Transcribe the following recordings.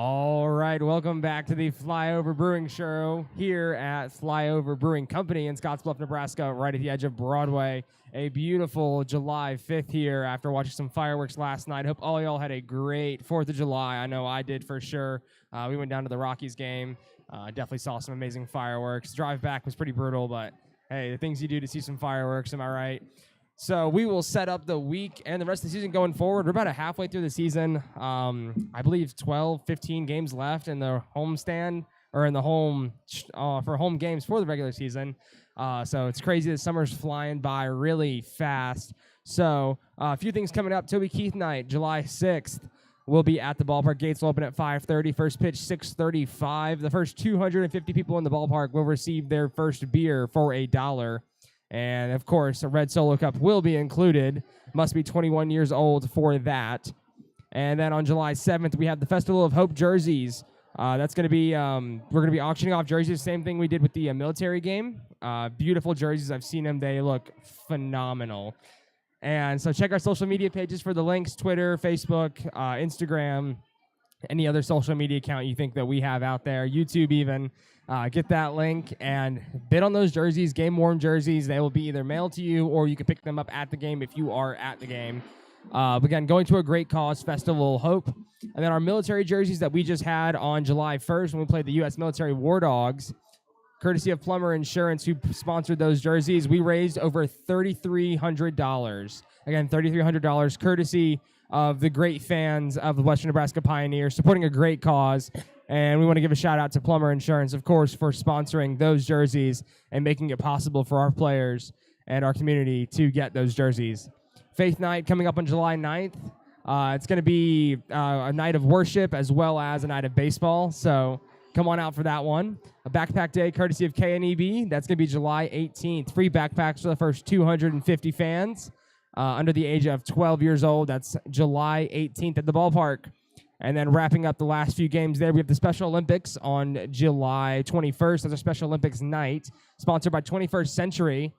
All right, welcome back to the Flyover Brewing Show here at Flyover Brewing Company in Scottsbluff, Nebraska, right at the edge of Broadway. A beautiful July 5th here after watching some fireworks last night. Hope all y'all had a great 4th of July. I know I did for sure. We went down to the Rockies game. Definitely saw some amazing fireworks. Drive back was pretty brutal, but hey, the things you do to see some fireworks, am I right? So we will set up the week and the rest of the season going forward. We're about halfway through the season. I believe 12, 15 games left in the homestand or in the home for home games for the regular season. So it's crazy. The summer's flying by really fast. So a few things coming up. Toby Keith night, July 6th. We'll be at the ballpark. Gates will open at 5:30. First pitch, 6:35. The first 250 people in the ballpark will receive their first beer for $1. And, of course, a red Solo Cup will be included. Must be 21 years old for that. And then on July 7th, we have the Festival of Hope jerseys. That's going to be, we're going to be auctioning off jerseys. Same thing we did with the military game. Beautiful jerseys. I've seen them. They look phenomenal. And so check our social media pages for the links, Twitter, Facebook, Instagram, any other social media account you think that we have out there, YouTube even. Get that link and bid on those jerseys, game-worn jerseys. They will be either mailed to you or you can pick them up at the game if you are at the game. Again, going to a great cause, Festival of Hope. And then our military jerseys that we just had on July 1st when we played the U.S. Military War Dogs, courtesy of Plumber Insurance, who sponsored those jerseys. We raised over $3,300. Again, $3,300 courtesy of the great fans of the Western Nebraska Pioneers, supporting a great cause. And we want to give a shout-out to Plumber Insurance, of course, for sponsoring those jerseys and making it possible for our players and our community to get those jerseys. Faith Night coming up on July 9th. It's going to be a night of worship as well as a night of baseball, so come on out for that one. A backpack day courtesy of KNEB. That's going to be July 18th. Free backpacks for the first 250 fans under the age of 12 years old. That's July 18th at the ballpark. And then wrapping up the last few games there, we have the Special Olympics on July 21st. That's a Special Olympics night, sponsored by 21st Century.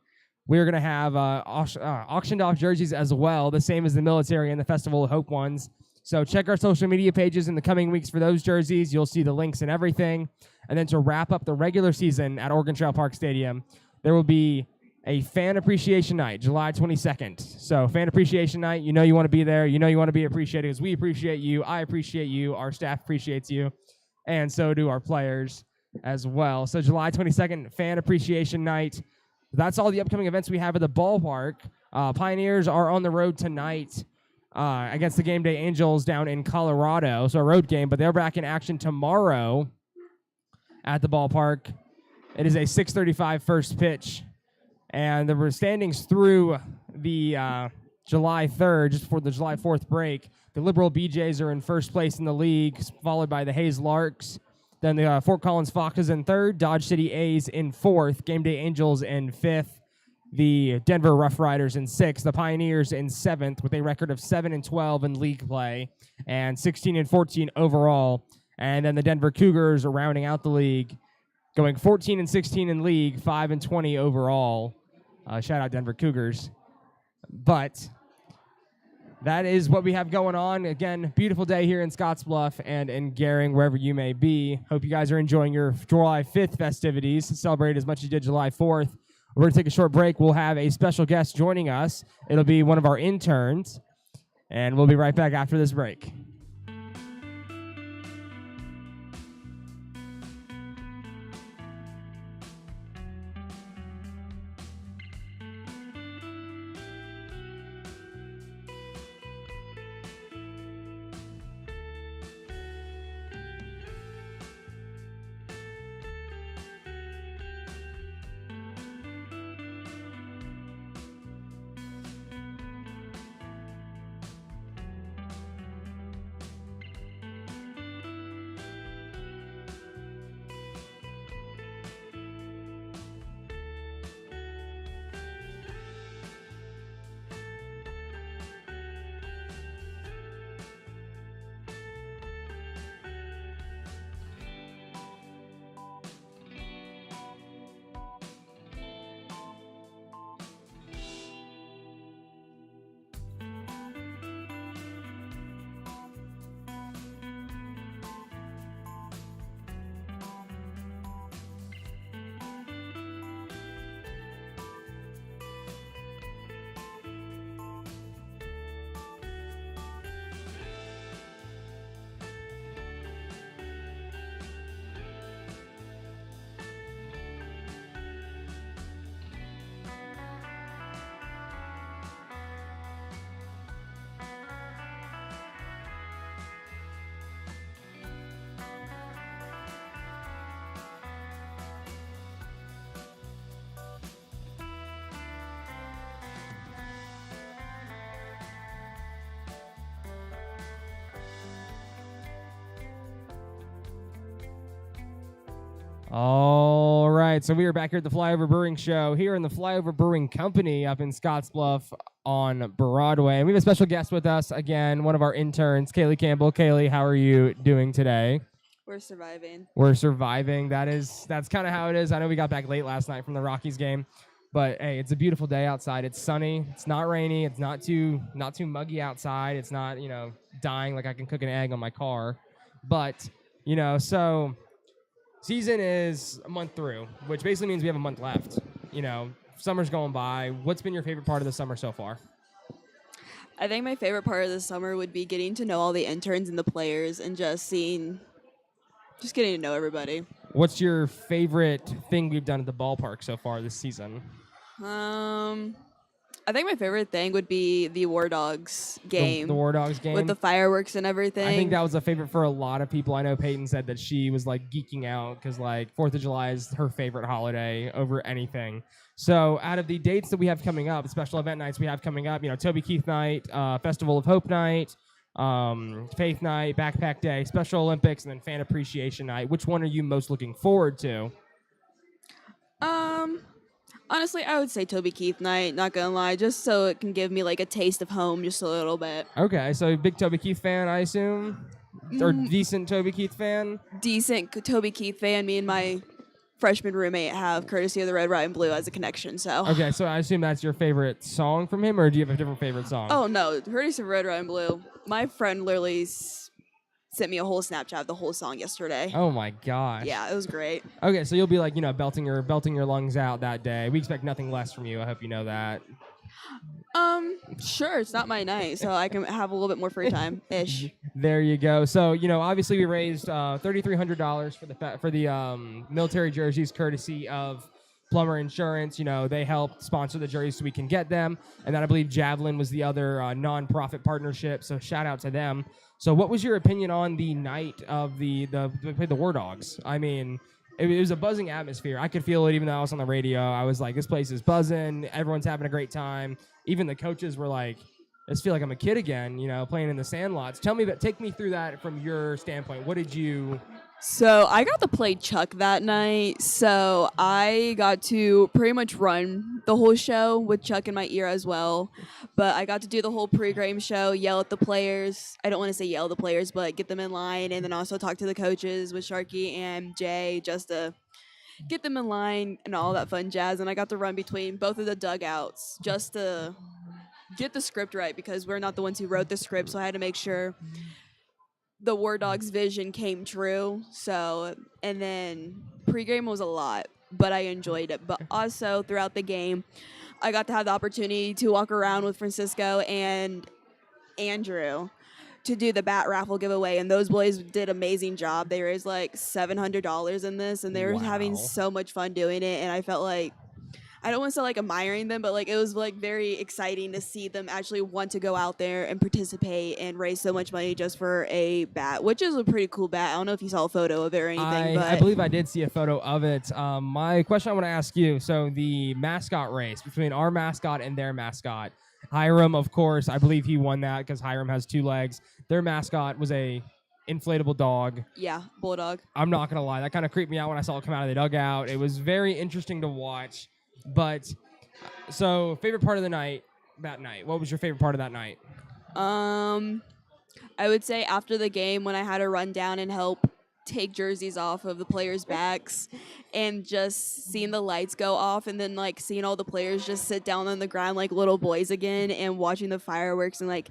We're going to have auctioned off jerseys as well, the same as the military and the Festival of Hope ones. So check our social media pages in the coming weeks for those jerseys. You'll see the links and everything. And then to wrap up the regular season at Oregon Trail Park Stadium, there will be a Fan Appreciation Night, July 22nd. So Fan Appreciation Night, you know you want to be there. You know you want to be appreciated because we appreciate you. I appreciate you. Our staff appreciates you. And so do our players as well. So July 22nd, Fan Appreciation Night. That's all the upcoming events we have at the ballpark. Pioneers are on the road tonight against the Game Day Angels down in Colorado. So a road game, but they're back in action tomorrow at the ballpark. It is a 6:35 first pitch. And the standings through the July 3rd, just before the July 4th break, the Liberal BJs are in first place in the league, followed by the Hayes Larks. Then the Fort Collins Foxes in third, Dodge City A's in fourth, Game Day Angels in fifth, the Denver Rough Riders in sixth, the Pioneers in seventh with a record of 7-12 in league play and 16-14 overall. And then the Denver Cougars are rounding out the league, going 14-16 in league, 5-20 overall. Shout out Denver Cougars. But that is what we have going on. Again, beautiful day here in Scottsbluff and in Gering, wherever you may be. Hope you guys are enjoying your July 5th festivities. Celebrate as much as you did July 4th. We're going to take a short break. We'll have a special guest joining us. It'll be one of our interns. And we'll be right back after this break. All right, so we are back here at the Flyover Brewing Show here in the Flyover Brewing Company up in Scottsbluff on Broadway. And we have a special guest with us again, one of our interns, Kaylee Campbell. Kaylee, how are you doing today? We're surviving. We're surviving. That's kind of how it is. I know we got back late last night from the Rockies game, but hey, it's a beautiful day outside. It's sunny. It's not rainy. It's not too muggy outside. It's not, dying like I can cook an egg on my car. But, so season is a month through, which basically means we have a month left. Summer's going by. What's been your favorite part of the summer so far? I think my favorite part of the summer would be getting to know all the interns and the players and just getting to know everybody. What's your favorite thing we've done at the ballpark so far this season? I think my favorite thing would be the War Dogs game. The War Dogs game? With the fireworks and everything. I think that was a favorite for a lot of people. I know Peyton said that she was geeking out because 4th of July is her favorite holiday over anything. So out of the dates that we have coming up, the special event nights we have coming up, Toby Keith night, Festival of Hope night, Faith night, Backpack Day, Special Olympics, and then Fan Appreciation night. Which one are you most looking forward to? Honestly, I would say Toby Keith night, not gonna lie, just so it can give me a taste of home just a little bit. Okay, so big Toby Keith fan, I assume? Or decent Toby Keith fan? Decent Toby Keith fan. Me and my freshman roommate have Courtesy of the Red, White, and Blue as a connection, so. Okay, so I assume that's your favorite song from him, or do you have a different favorite song? Oh, no, Courtesy of Red, White, and Blue. My friend literally sent me a whole Snapchat of the whole song yesterday. Oh my gosh. Yeah, it was great. Okay, so you'll be belting your lungs out that day. We expect nothing less from you. I hope you know that. Sure, it's not my night, so I can have a little bit more free time ish. There you go. So, obviously we raised $3,300 for the military jerseys courtesy of Plumber Insurance. They helped sponsor the jerseys so we can get them. And then I believe Javelin was the other non-profit partnership, so shout out to them. So what was your opinion on the night of we played the War Dogs? I mean, it was a buzzing atmosphere. I could feel it even though I was on the radio. I was like, this place is buzzing. Everyone's having a great time. Even the coaches were like, I just feel like I'm a kid again, playing in the sandlots. Take me through that from your standpoint. What did you... So I got to play Chuck that night, so I got to pretty much run the whole show with Chuck in my ear as well. But I got to do the whole pregame show, yell at the players. I don't want to say yell at the players, but get them in line, and then also talk to the coaches with Sharky and Jay just to get them in line and all that fun jazz. And I got to run between both of the dugouts just to get the script right because we're not the ones who wrote the script, so I had to make sure the War Dogs vision came true. So, and then pregame was a lot, but I enjoyed it. But also throughout the game, I got to have the opportunity to walk around with Francisco and Andrew to do the bat raffle giveaway, and those boys did an amazing job. They raised $700 in this, and they were having so much fun doing it, and I felt like, I don't want to say admiring them, but it was very exciting to see them actually want to go out there and participate and raise so much money just for a bat, which is a pretty cool bat. I don't know if you saw a photo of it or anything. I believe I did see a photo of it. My question I want to ask you, so the mascot race between our mascot and their mascot, Hiram, of course, I believe he won that because Hiram has 2 legs. Their mascot was a inflatable dog. Yeah, bulldog. I'm not going to lie. That kind of creeped me out when I saw it come out of the dugout. It was very interesting to watch. But, so, favorite part of the night, that night. What was your favorite part of that night? I would say after the game when I had to run down and help take jerseys off of the players' backs and just seeing the lights go off and then, seeing all the players just sit down on the ground like little boys again and watching the fireworks and,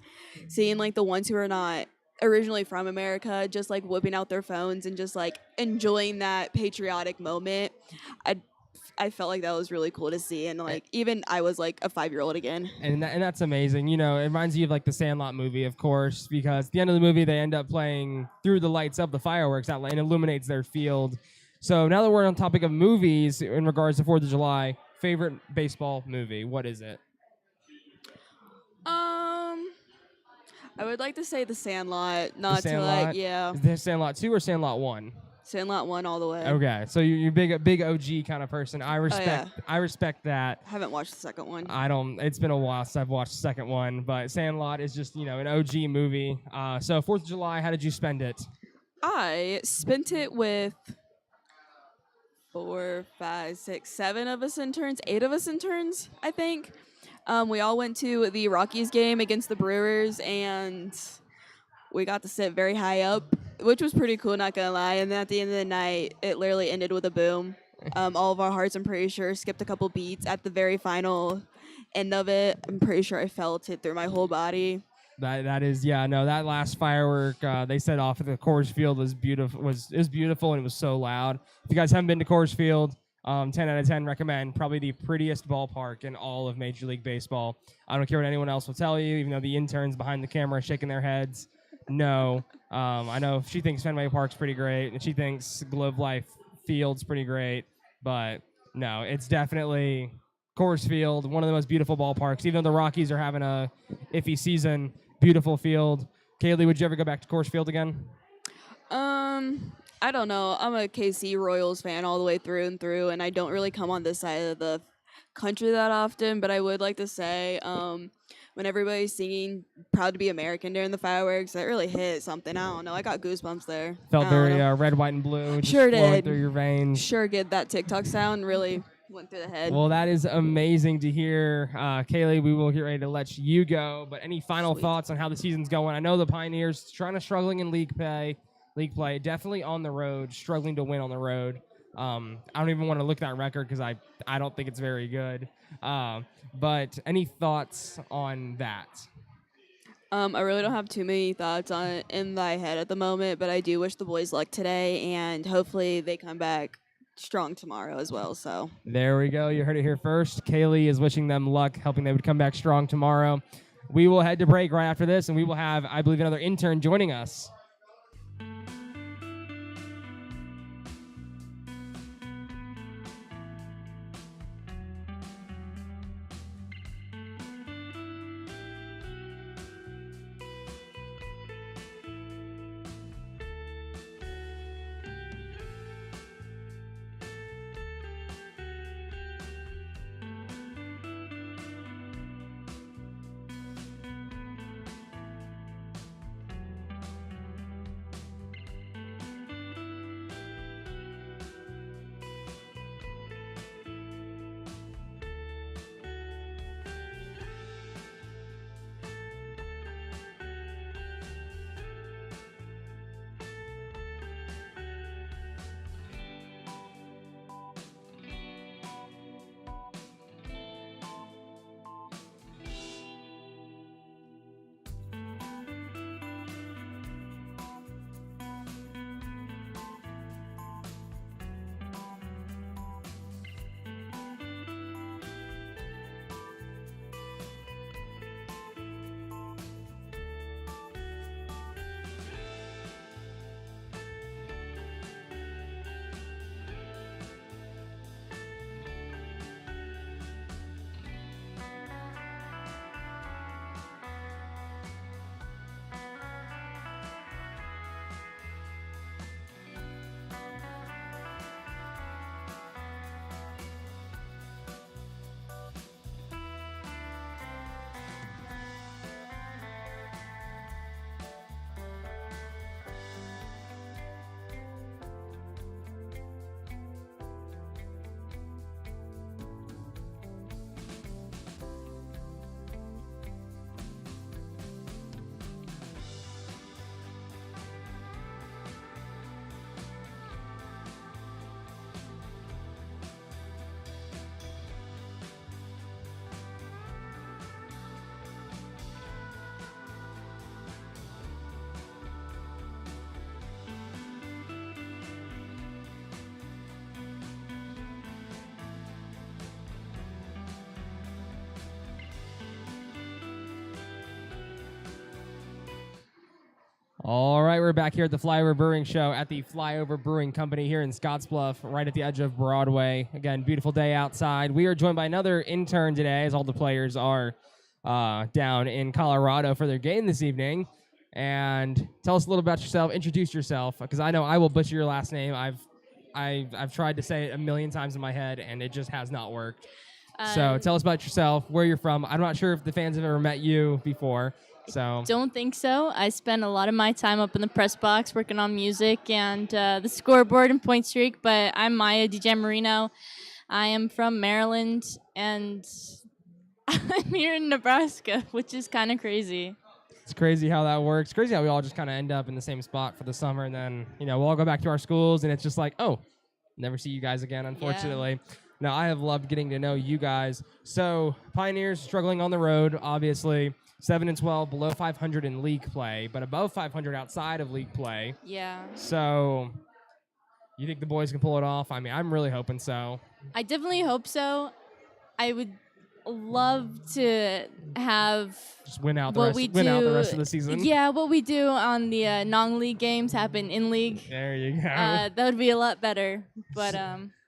seeing, the ones who are not originally from America just, whipping out their phones and just, enjoying that patriotic moment. I felt like that was really cool to see, and even I was a 5-year-old again. And that's amazing. It reminds you of the Sandlot movie, of course, because at the end of the movie they end up playing through the lights of the fireworks that and illuminates their field. So now that we're on topic of movies in regards to 4th of July, favorite baseball movie, what is it? I would like to say The Sandlot, Is there Sandlot 2 or Sandlot 1? Sandlot 1 all the way. Okay, so you're a big OG kind of person. I respect that. I haven't watched the second one. It's been a while since I've watched the second one, but Sandlot is just, an OG movie. So 4th of July, how did you spend it? I spent it with 4, 5, 6, 7 of us interns, 8 of us interns, I think. We all went to the Rockies game against the Brewers, and we got to sit very high up, which was pretty cool, not gonna lie. And then at the end of the night, it literally ended with a boom. All of our hearts, I'm pretty sure, skipped a couple beats at the very final end of it. I'm pretty sure I felt it through my whole body. That is, yeah, no, that last firework they set off at the Coors Field was beautiful. Was beautiful, and it was so loud. If you guys haven't been to Coors Field, 10 out of 10 recommend. Probably the prettiest ballpark in all of Major League Baseball. I don't care what anyone else will tell you, even though the interns behind the camera are shaking their heads. No, I know she thinks Fenway Park's pretty great, and she thinks Globe Life Field's pretty great, but no, it's definitely Coors Field, one of the most beautiful ballparks. Even though the Rockies are having a iffy season, beautiful field. Kaylee, would you ever go back to Coors Field again? I don't know. I'm a KC Royals fan all the way through and through, and I don't really come on this side of the country that often, but I would like to say, when everybody's singing Proud to be American during the fireworks, that really hit something. I don't know. I got goosebumps there. Felt very red, white, and blue. Just Sure flowing did. through your veins. Sure did. That TikTok sound really went through the head. Well, that is amazing to hear. Kaylee, we will get ready to let you go, but any final thoughts on how the season's going? I know the Pioneers struggling in league play, definitely on the road, struggling to win on the road. I don't even want to look at that record because I don't think it's very good. But any thoughts on that? I really don't have too many thoughts on it in my head at the moment, but I do wish the boys luck today, and hopefully they come back strong tomorrow as well. So there we go. You heard it here first. Kaylee is wishing them luck, hoping they would come back strong tomorrow. We will head to break right after this, and we will have, I believe, another intern joining us. All right, we're back here at the Flyover Brewing Show at the Flyover Brewing Company here in Scottsbluff, right at the edge of Broadway. Again, beautiful day outside. We are joined by another intern today, as all the players are down in Colorado for their game this evening. And tell us a little about yourself. Introduce yourself, because I know I will butcher your last name. I've tried to say it a million times in my head, and it just has not worked. So tell us about yourself, where you're from. I'm not sure if the fans have ever met you before. So Don't think so. I spend a lot of my time up in the press box working on music and the scoreboard and point streak, but I'm Maya DJ Marino. I am from Maryland, and I'm here in Nebraska, which is kind of crazy. it's crazy how that works. Crazy how we all just kind of end up in the same spot for the summer, and then we'll all go back to our schools, and it's just like, oh, never see you guys again, unfortunately. Now, I have loved getting to know you guys. So, Pioneers struggling on the road, obviously. 7-12, below 500 in league play, but above 500 outside of league play. Yeah. So, you think the boys can pull it off? I mean, I'm really hoping so. I definitely hope so. I would love to have Just win out the what rest, we win do. out the rest of the season. Yeah, what we do on the non-league games happen in league. There you go. That would be a lot better. But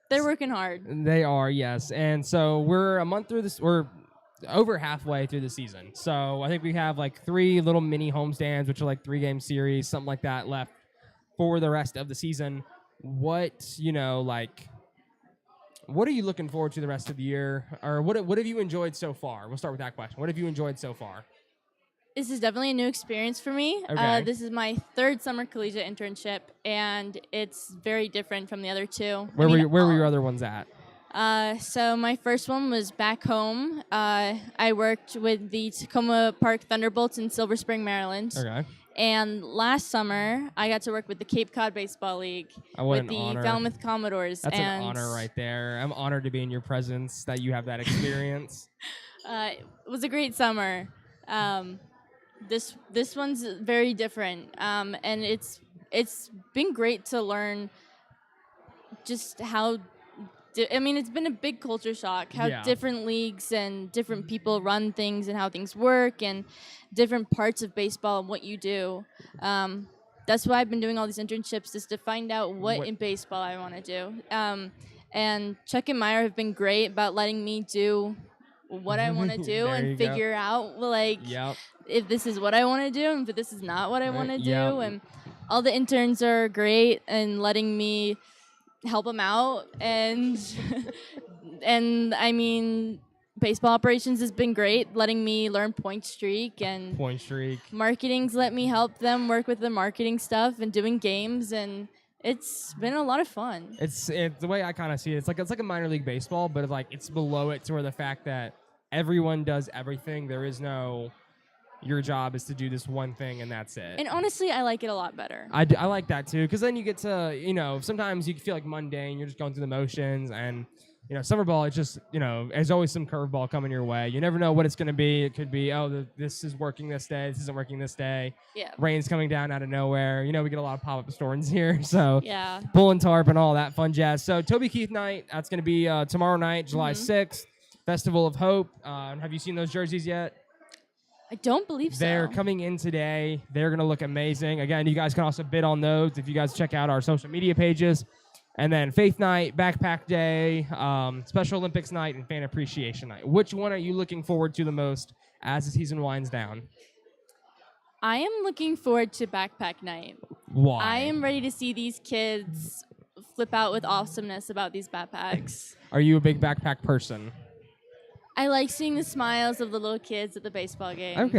they're working hard. They are, yes. And so we're a month through this. We're over halfway through the season. So I think we have like 3 little mini homestands, which are like 3-game series, something like that left for the rest of the season. What are you looking forward to the rest of the year? Or what have you enjoyed so far? We'll start with that question. What have you enjoyed so far? This is definitely a new experience for me. Okay. This is my 3rd summer collegiate internship, and it's very different from the other 2. Where were your other ones at? So my first one was back home. I worked with the Tacoma Park Thunderbolts in Silver Spring, Maryland. Okay. And last summer, I got to work with the Cape Cod Baseball League with the honor. Falmouth Commodores. That's and an honor right there. I'm honored to be in your presence, that you have that experience. It was a great summer. This one's very different, and it's been great to learn just how. It's been a big culture shock how different leagues and different people run things and how things work and different parts of baseball and what you do. That's why I've been doing all these internships, is to find out what in baseball I want to do. And Chuck and Meyer have been great about letting me do what I want to do and figure out if this is what I want to do and if this is not what I want to do. And all the interns are great and letting me help them out, and baseball operations has been great, letting me learn point streak. Marketing's let me help them work with the marketing stuff and doing games, and it's been a lot of fun. It's the way I kind of see it. It's like a minor league baseball, but it's below it, to where the fact that everyone does everything. There is no, your job is to do this one thing and that's it. And honestly, I like it a lot better. I like that too, because then you get to, sometimes you feel like mundane, you're just going through the motions, and, summer ball, it's just, there's always some curveball coming your way. You never know what it's going to be. It could be, this is working this day, this isn't working this day. Yeah. Rain's coming down out of nowhere. We get a lot of pop-up storms here, so yeah. Pulling tarp and all that fun jazz. So Toby Keith night, that's going to be tomorrow night, July 6th, Festival of Hope. Have you seen those jerseys yet? I don't believe so. They're coming in today. They're going to look amazing. Again, you guys can also bid on those if you guys check out our social media pages. And then Faith Night, Backpack Day, Special Olympics Night, and Fan Appreciation Night. Which one are you looking forward to the most as the season winds down? I am looking forward to Backpack Night. Why? I am ready to see these kids flip out with awesomeness about these backpacks. Are you a big backpack person? I like seeing the smiles of the little kids at the baseball games.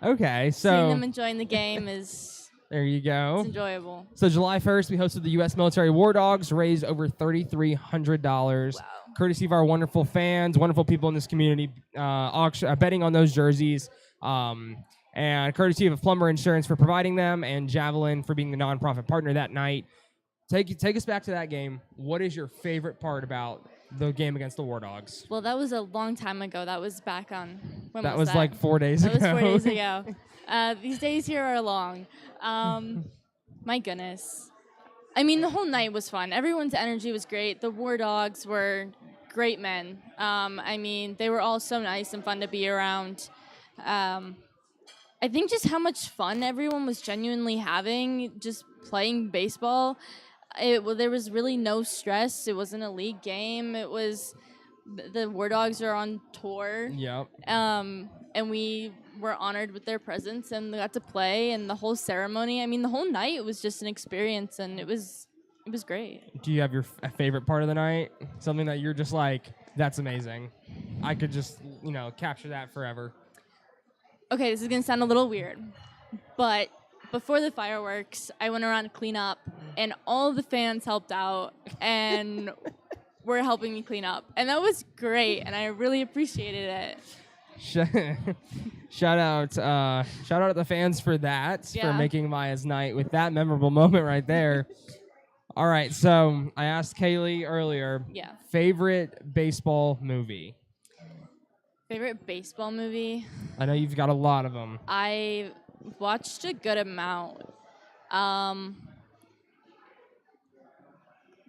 Okay. So seeing them enjoying the game is there you go. It's enjoyable. So July 1st, we hosted the U.S. Military War Dogs, raised over $3,300. Wow. Courtesy of our wonderful fans, wonderful people in this community, betting on those jerseys, and courtesy of Plumber Insurance for providing them, and Javelin for being the nonprofit partner that night. Take us back to that game. What is your favorite part about the game against the War Dogs? Well, that was a long time ago. That was back on, when that was was like 4 days ago. That was 4 days ago. These days here are long. My goodness. I mean, the whole night was fun. Everyone's energy was great. The War Dogs were great men. They were all so nice and fun to be around. I think just how much fun everyone was genuinely having just playing baseball. There was really no stress. It wasn't a league game. It was the War Dogs are on tour. Yep. And we were honored with their presence and got to play, and the whole ceremony. The whole night was just an experience, and it was great. Do you have your favorite part of the night? Something that you're just like, that's amazing? I could just, capture that forever. Okay, this is gonna sound a little weird, but before the fireworks, I went around to clean up, and all the fans helped out and were helping me clean up, and that was great, and I really appreciated it. Shout out to the fans for that, for Yeah. making Maya's night with that memorable moment right there. All right, so I asked Kaylee earlier. Yeah. Favorite baseball movie? Favorite baseball movie? I know you've got a lot of them. I watched a good amount.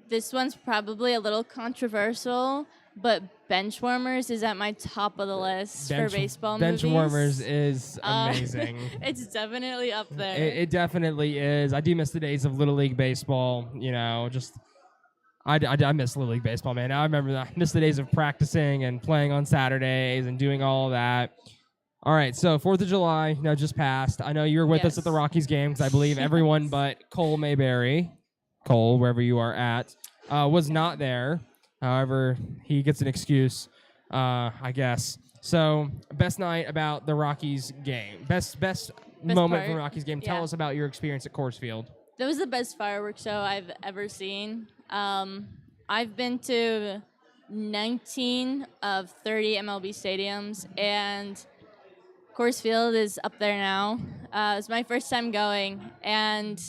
This one's probably a little controversial, but Benchwarmers is at my top of the list for baseball movies. Benchwarmers is amazing. It's definitely up there. It definitely is. I do miss the days of Little League Baseball. I miss Little League Baseball, man. I remember that. I miss the days of practicing and playing on Saturdays and doing all of that. All right, so 4th of July, just passed. I know you were with us at the Rockies game because I believe everyone but Cole Mayberry, wherever you are at, was not there. However, he gets an excuse, I guess. So, best night about the Rockies game. Best moment from the Rockies game. Tell us about your experience at Coors Field. That was the best fireworks show I've ever seen. I've been to 19 of 30 MLB stadiums, and Coors Field is up there now. It's my first time going, and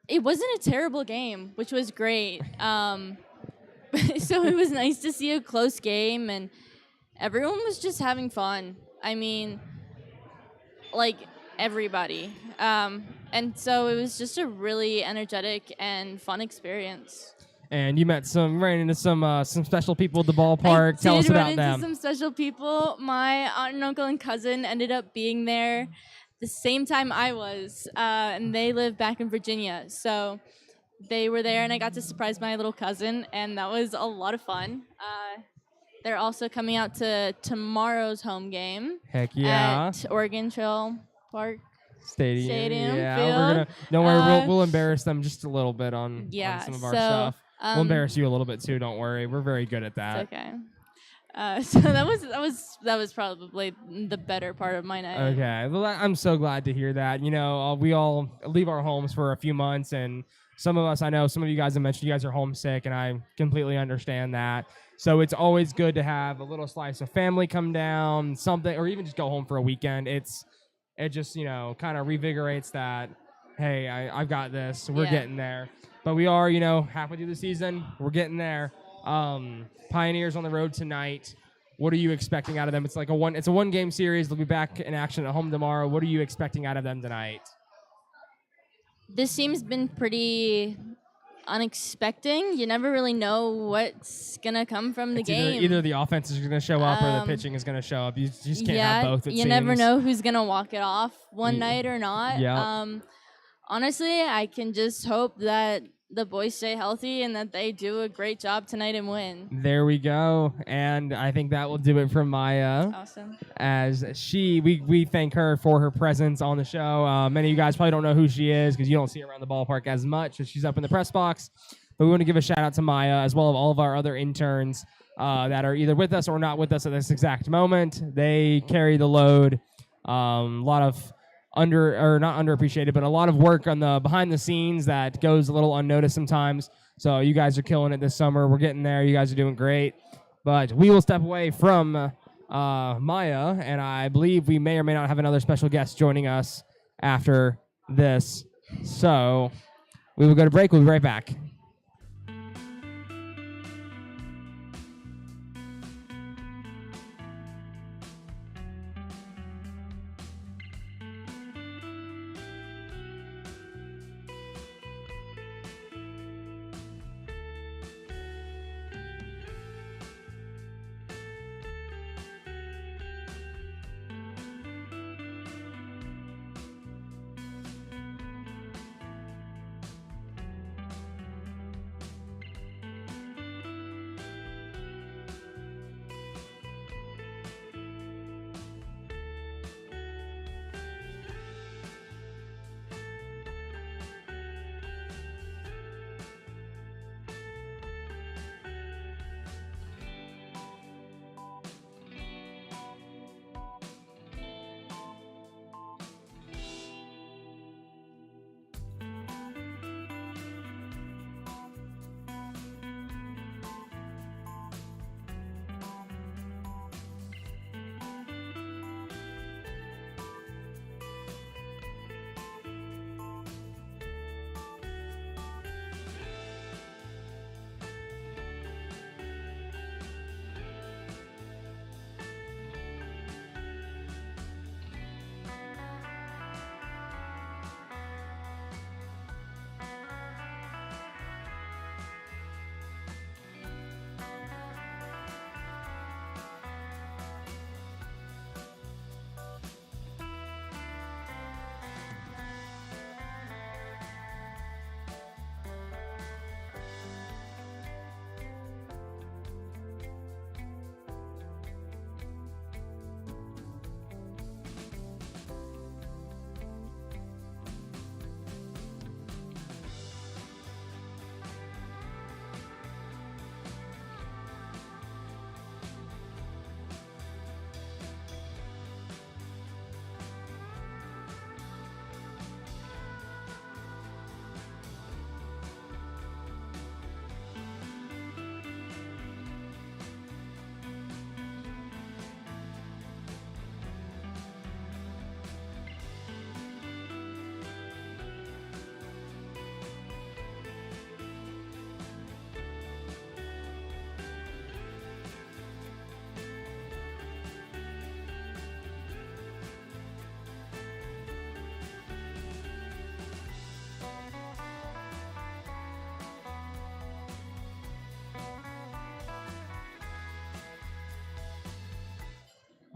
it wasn't a terrible game, which was great. So it was nice to see a close game, and everyone was just having fun. I mean, like, everybody. And so it was just a really energetic and fun experience. And you ran into some special people at the ballpark. Tell us about them. I did run into some special people. My aunt and uncle and cousin ended up being there the same time I was, and they live back in Virginia. So they were there, and I got to surprise my little cousin, and that was a lot of fun. They're also coming out to tomorrow's home game. Heck yeah. At Oregon Trail Park. Stadium. Yeah, field. Don't worry, we'll embarrass them just a little bit on some of our stuff. We'll embarrass you a little bit too. Don't worry, we're very good at that. It's okay. So that was probably the better part of my night. Okay, well, I'm so glad to hear that. We all leave our homes for a few months, and some of us, I know some of you guys have mentioned you guys are homesick, and I completely understand that. So it's always good to have a little slice of family come down, something, or even just go home for a weekend. It just, kind of revigorates that, hey, I've got this. We're getting there. But we are, halfway through the season. We're getting there. Pioneers on the road tonight. What are you expecting out of them? It's a one-game series. They'll be back in action at home tomorrow. What are you expecting out of them tonight? This team's been pretty unexpected. You never really know what's going to come from the game. Either the offense is going to show up or the pitching is going to show up. You just can't have both, it you seems. Never know who's going to walk it off one night or not. Yeah. Honestly, I can just hope that the boys stay healthy and that they do a great job tonight and win. There we go. And I think that will do it from Maya. Awesome. As we thank her for her presence on the show. Many of you guys probably don't know who she is because you don't see her around the ballpark as much as she's up in the press box. But we want to give a shout out to Maya as well as all of our other interns that are either with us or not with us at this exact moment. They carry the load. A lot of not underappreciated, but a lot of work on the behind the scenes that goes a little unnoticed sometimes. So you guys are killing it this summer. We're getting there. You guys are doing great. But we will step away from Maya, and I believe we may or may not have another special guest joining us after this. So we will go to break. We'll be right back.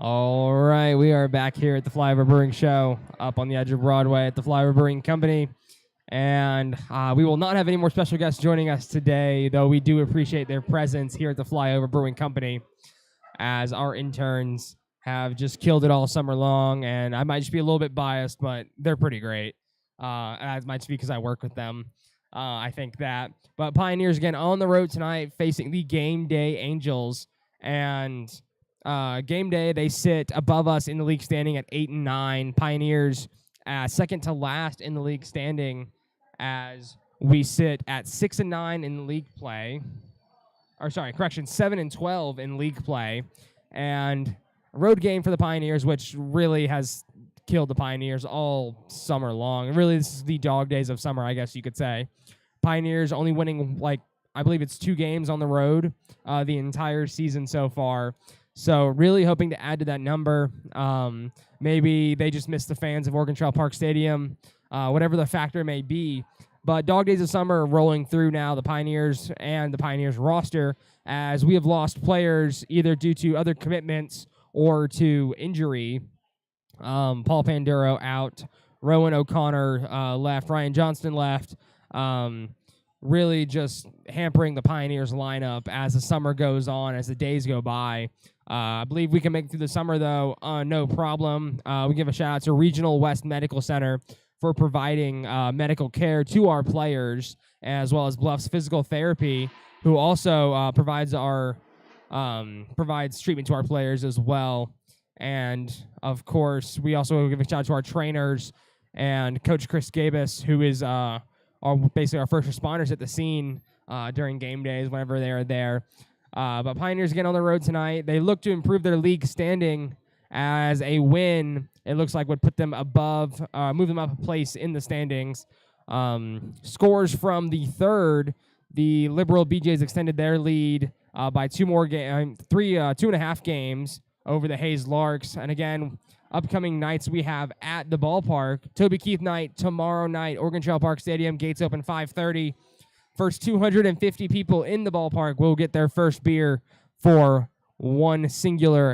All right, we are back here at the Flyover Brewing Show up on the edge of Broadway at the Flyover Brewing Company. And we will not have any more special guests joining us today, though we do appreciate their presence here at the Flyover Brewing Company, as our interns have just killed it all summer long. And I might just be a little bit biased, but they're pretty great. That might just be because I work with them. I think that. But Pioneers, again, on the road tonight, facing the Game Day Angels. And Game Day, they sit above us in the league standing at 8-9. Pioneers second to last in the league standing, as we sit at 6-9 in league play. 7-12 in league play. And a road game for the Pioneers, which really has killed the Pioneers all summer long. Really, this is the dog days of summer, I guess you could say. Pioneers only winning, I believe it's 2 games on the road the entire season so far. So really hoping to add to that number. Maybe they just missed the fans of Oregon Trail Park Stadium, whatever the factor may be. But dog days of summer are rolling through now, the Pioneers and the Pioneers roster, as we have lost players either due to other commitments or to injury. Paul Panduro out, Rowan O'Connor left, Ryan Johnston left. Really just hampering the Pioneers lineup as the summer goes on, as the days go by. I believe we can make it through the summer, though, no problem. We give a shout-out to Regional West Medical Center for providing medical care to our players, as well as Bluffs Physical Therapy, who also provides treatment to our players as well. And, of course, we also give a shout-out to our trainers and Coach Chris Gabus, who is basically our first responders at the scene during game days whenever they are there. But Pioneers again on the road tonight. They look to improve their league standing, as a win, it looks like, would put them above, move them up a place in the standings. Scores from the third, the Liberal BJs extended their lead by 2.5 games over the Hayes Larks. And again, upcoming nights we have at the ballpark. Toby Keith night tomorrow night, Oregon Trail Park Stadium, gates open 5:30. First 250 people in the ballpark will get their first beer for $1 singular.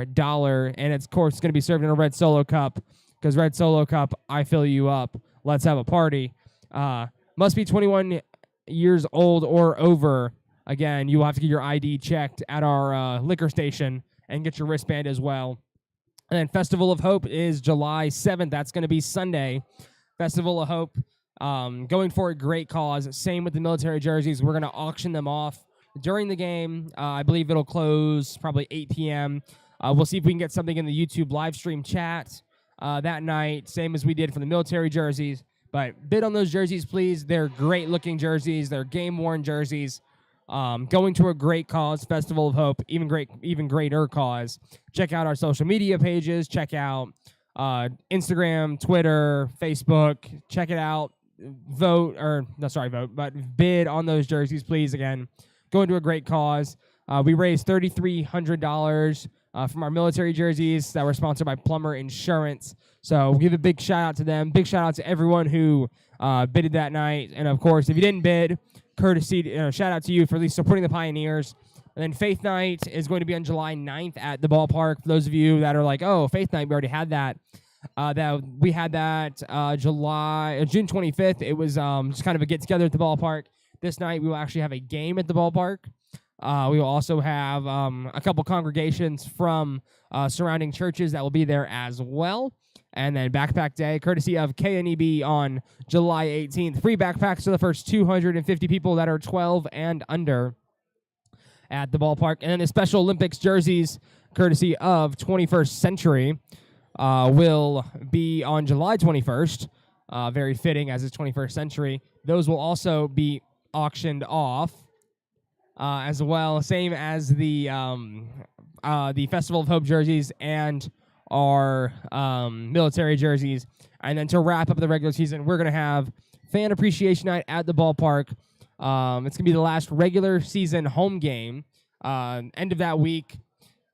And it's, of course, going to be served in a red Solo cup, because red Solo cup, I fill you up. Let's have a party. Must be 21 years old or over. Again, you will have to get your ID checked at our liquor station and get your wristband as well. And then Festival of Hope is July 7th. That's going to be Sunday. Festival of Hope, going for a great cause. Same with the military jerseys. We're going to auction them off during the game. I believe it'll close probably 8 p.m. We'll see if we can get something in the YouTube live stream chat that night, same as we did for the military jerseys. But bid on those jerseys, please. They're great-looking jerseys. They're game-worn jerseys. Going to a great cause, Festival of Hope, even greater cause. Check out our social media pages. Check out Instagram, Twitter, Facebook. Check it out. But bid on those jerseys, please. Again, going to a great cause. We raised $3,300 from our military jerseys that were sponsored by Plumber Insurance. So we'll give a big shout-out to them. Big shout-out to everyone who bidded that night. And, of course, if you didn't bid, courtesy, shout-out to you for at least supporting the Pioneers. And then Faith Night is going to be on July 9th at the ballpark. For those of you that are like, oh, Faith Night, we already had that. We had that June 25th. It was just kind of a get-together at the ballpark. This night, we will actually have a game at the ballpark. We will also have a couple congregations from surrounding churches that will be there as well. And then Backpack Day, courtesy of KNEB on July 18th. Free backpacks to the first 250 people that are 12 and under at the ballpark. And then the Special Olympics jerseys, courtesy of 21st Century, will be on July 21st. Very fitting, as it's 21st Century. Those will also be auctioned off as well, same as the Festival of Hope jerseys and our military jerseys. And then to wrap up the regular season, we're going to have Fan Appreciation Night at the ballpark. It's going to be the last regular season home game. End of that week,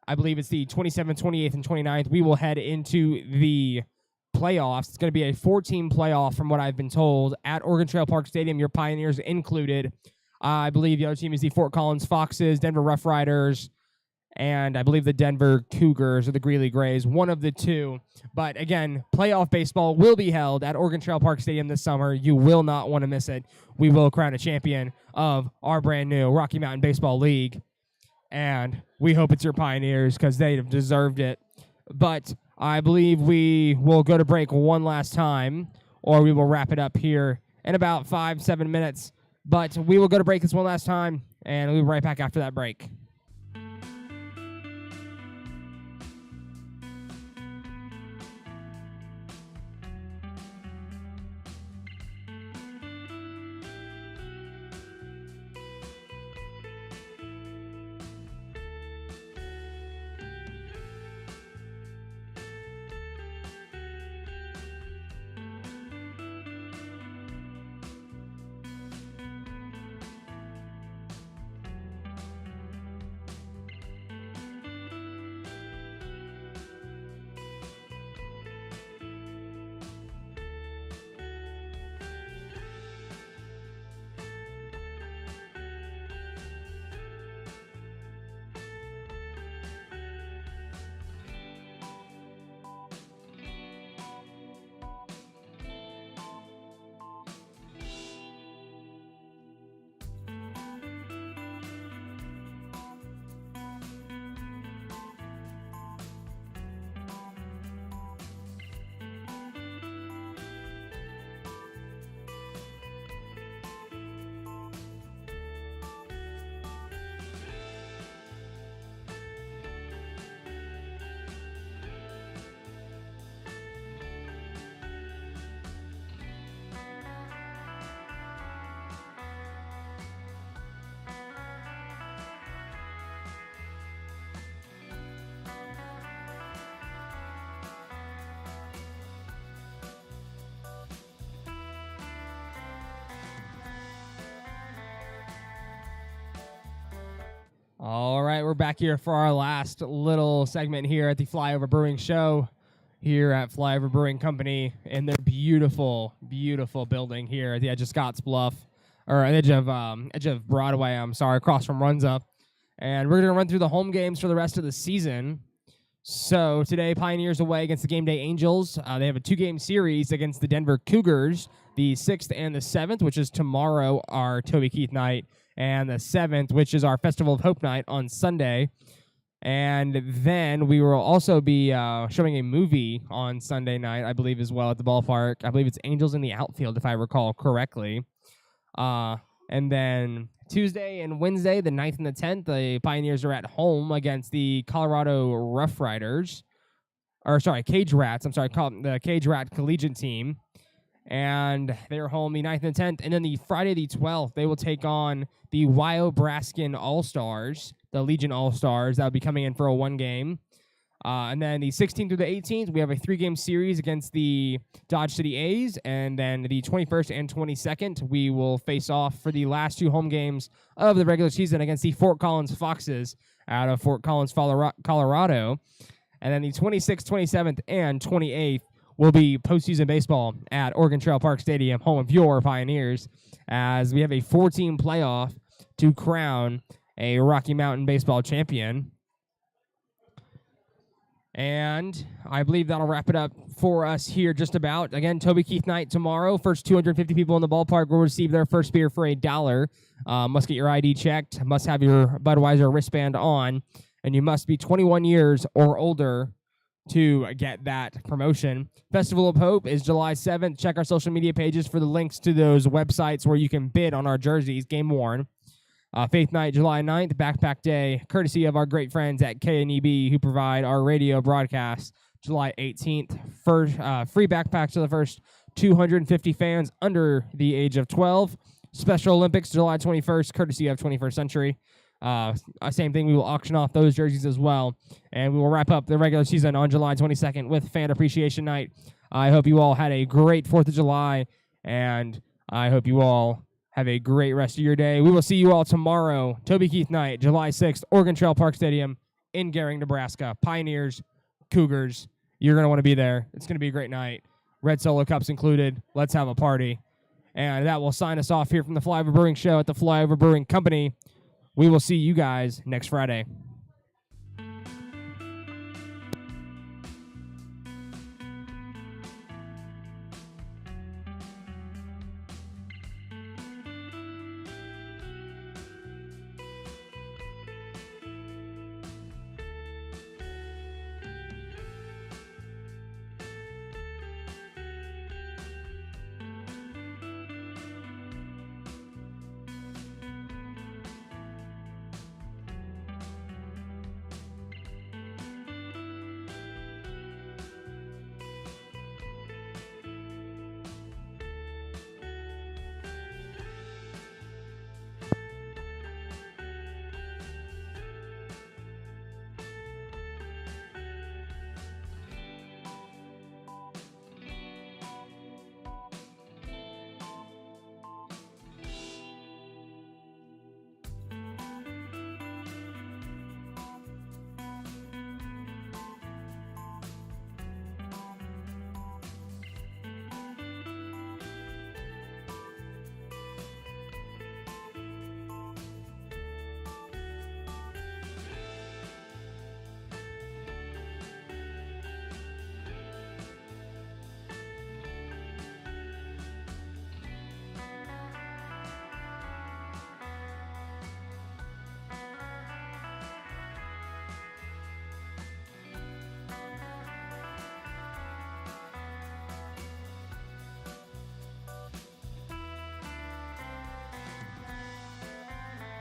I believe it's the 27th, 28th, and 29th. We will head into the playoffs. It's going to be a 4-team playoff from what I've been told at Oregon Trail Park Stadium, your Pioneers included. I believe the other team is the Fort Collins Foxes, Denver Rough Riders, and I believe the Denver Cougars or the Greeley Grays, one of the two. But again, playoff baseball will be held at Oregon Trail Park Stadium this summer. You will not want to miss it. We will crown a champion of our brand new Rocky Mountain Baseball League, and we hope it's your Pioneers because they have deserved it. But I believe we will go to break one last time, or we will wrap it up here in about 5-7 minutes. But we will go to break this one last time, and we'll be right back after that break. All right, we're back here for our last little segment here at the Flyover Brewing Show here at Flyover Brewing Company in their beautiful, beautiful building here at the edge of Scottsbluff, or edge of Broadway, across from Runza. And we're going to run through the home games for the rest of the season. So today, Pioneers away against the Game Day Angels. They have a 2-game series against the Denver Cougars, the 6th and the 7th, which is tomorrow, our Toby Keith night, and the 7th, which is our Festival of Hope night on Sunday. And then we will also be showing a movie on Sunday night, I believe, as well at the ballpark. I believe it's Angels in the Outfield, if I recall correctly. And then Tuesday and Wednesday, the 9th and the 10th, the Pioneers are at home against the Colorado Rough Riders. Cage Rats. The Cage Rat Collegiate team. And they're home the 9th and the 10th. And then the Friday the 12th, they will take on the Wyobraskan All-Stars, the Legion All-Stars. That will be coming in for a 1-game. And then the 16th through the 18th, we have a 3-game series against the Dodge City A's. And then the 21st and 22nd, we will face off for the last 2 home games of the regular season against the Fort Collins Foxes out of Fort Collins, Colorado. And then the 26th, 27th, and 28th will be postseason baseball at Oregon Trail Park Stadium, home of your Pioneers, as we have a 4-team playoff to crown a Rocky Mountain baseball champion. And I believe that'll wrap it up for us here just about. Again, Toby Keith night tomorrow. First 250 people in the ballpark will receive their first beer for $1. Must get your ID checked, must have your Budweiser wristband on, and you must be 21 years or older to get that promotion. Festival of Hope is July 7th. Check our social media pages for the links to those websites where you can bid on our jerseys, game worn. Faith Night, July 9th, Backpack Day, courtesy of our great friends at KNEB who provide our radio broadcast. July 18th, free backpacks to the first 250 fans under the age of 12. Special Olympics, July 21st, courtesy of 21st Century. Same thing, we will auction off those jerseys as well. And we will wrap up the regular season on July 22nd with Fan Appreciation Night. I hope you all had a great 4th of July, and I hope you all have a great rest of your day. We will see you all tomorrow, Toby Keith Night, July 6th, Oregon Trail Park Stadium in Gering, Nebraska. Pioneers, Cougars, you're going to want to be there. It's going to be a great night. Red Solo Cups included. Let's have a party. And that will sign us off here from the Flyover Brewing Show at the Flyover Brewing Company. We will see you guys next Friday.